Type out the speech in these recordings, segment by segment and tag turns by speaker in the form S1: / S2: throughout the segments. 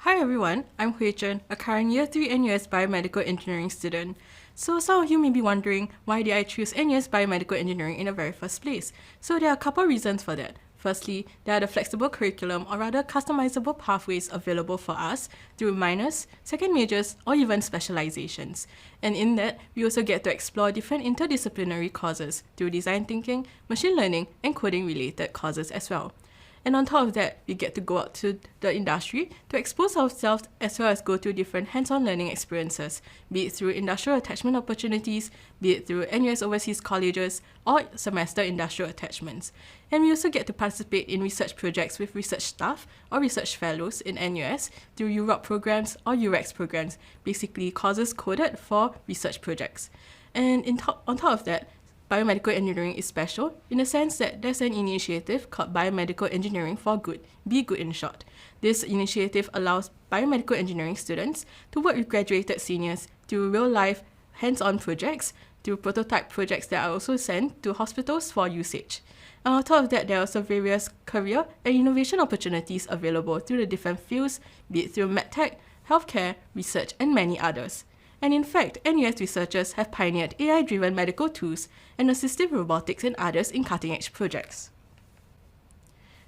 S1: Hi everyone, I'm Hui Zhen, a current Year 3 NUS Biomedical Engineering student. So some of you may be wondering, why did I choose NUS Biomedical Engineering in the very first place? So there are a couple reasons for that. Firstly, there are the flexible curriculum or rather customizable pathways available for us through minors, second majors, or even specializations. And in that, we also get to explore different interdisciplinary courses through design thinking, machine learning, and coding related courses as well. And on top of that, we get to go out to the industry to expose ourselves as well as go through different hands-on learning experiences, be it through industrial attachment opportunities, be it through NUS overseas colleges, or semester industrial attachments. And we also get to participate in research projects with research staff or research fellows in NUS through UROP programs or UREX programs, basically courses coded for research projects. And on top of that, biomedical engineering is special in the sense that there's an initiative called Biomedical Engineering for Good, Be Good in short. This initiative allows biomedical engineering students to work with graduated seniors through real-life hands-on projects, through prototype projects that are also sent to hospitals for usage. And on top of that, there are also various career and innovation opportunities available through the different fields, be it through medtech, healthcare, research, and many others. And in fact, NUS researchers have pioneered AI-driven medical tools and assistive robotics and others in cutting-edge projects.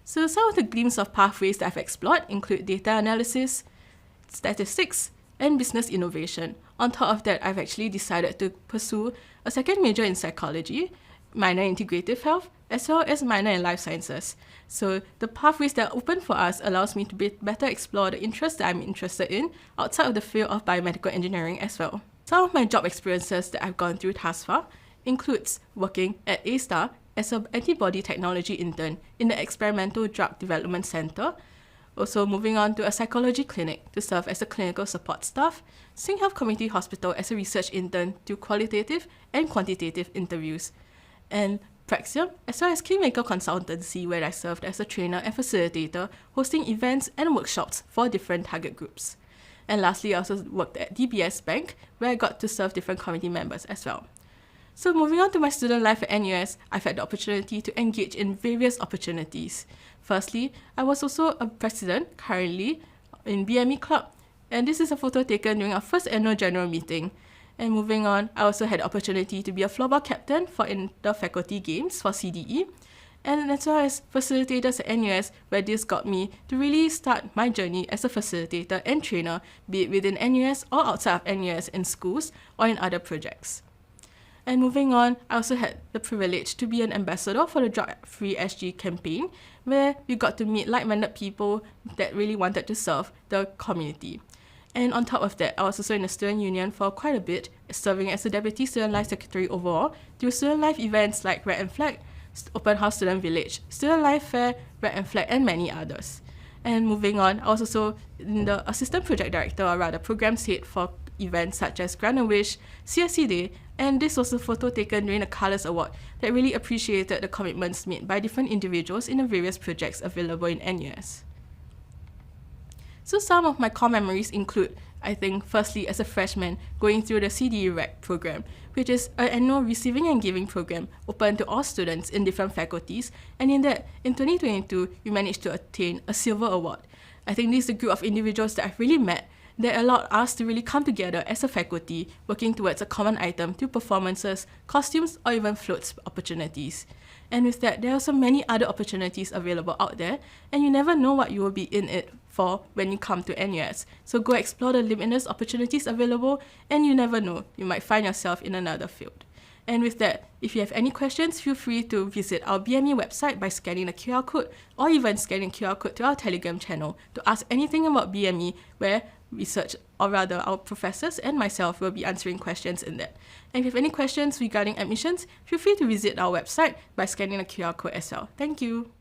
S1: So some of the glimpses of pathways that I've explored include data analysis, statistics, and business innovation. On top of that, I've actually decided to pursue a second major in psychology, minor in integrative health, as well as minor in life sciences. So the pathways that are open for us allows me to better explore the interests that I'm interested in outside of the field of biomedical engineering as well. Some of my job experiences that I've gone through thus far includes working at A-Star as an antibody technology intern in the Experimental Drug Development Center, also moving on to a psychology clinic to serve as a clinical support staff, Sing Health Community Hospital as a research intern to qualitative and quantitative interviews, and Praxium, as well as Kingmaker Consultancy, where I served as a trainer and facilitator, hosting events and workshops for different target groups. And lastly, I also worked at BEng, where I got to serve different committee members as well. So moving on to my student life at NUS, I've had the opportunity to engage in various opportunities. Firstly, I was also a president currently in BME Club, and this is a photo taken during our first annual general meeting. And moving on, I also had the opportunity to be a floorball captain for inter-faculty games for CDE, and as well as facilitators at NUS, where this got me to really start my journey as a facilitator and trainer, be it within NUS or outside of NUS in schools or in other projects. And moving on, I also had the privilege to be an ambassador for the Drug-Free SG campaign, where we got to meet like-minded people that really wanted to serve the community. And on top of that, I was also in the student union for quite a bit, serving as the Deputy Student Life Secretary overall, through student life events like Red and Flag, Open House Student Village, Student Life Fair, Red and Flag, and many others. And moving on, I was also in the Assistant Project Director, or rather Programs Head for events such as Grant a Wish, CSC Day, and this was a photo taken during the Colours Award that really appreciated the commitments made by different individuals in the various projects available in NUS. So some of my core memories include, I think, firstly as a freshman, going through the CDE REC program, which is an annual receiving and giving program open to all students in different faculties, and in that, in 2022, we managed to attain a silver award. I think this is a group of individuals that I've really met that allowed us to really come together as a faculty, working towards a common item through performances, costumes, or even floats opportunities. And with that, there are also many other opportunities available out there, and you never know what you will be in it for when you come to NUS. So go explore the limitless opportunities available, and you never know, you might find yourself in another field. And with that, if you have any questions, feel free to visit our BME website by scanning the QR code, or even scanning QR code to our Telegram channel to ask anything about BME, where research, or rather our professors and myself will be answering questions in that. And if you have any questions regarding admissions, feel free to visit our website by scanning the QR code as well. Thank you!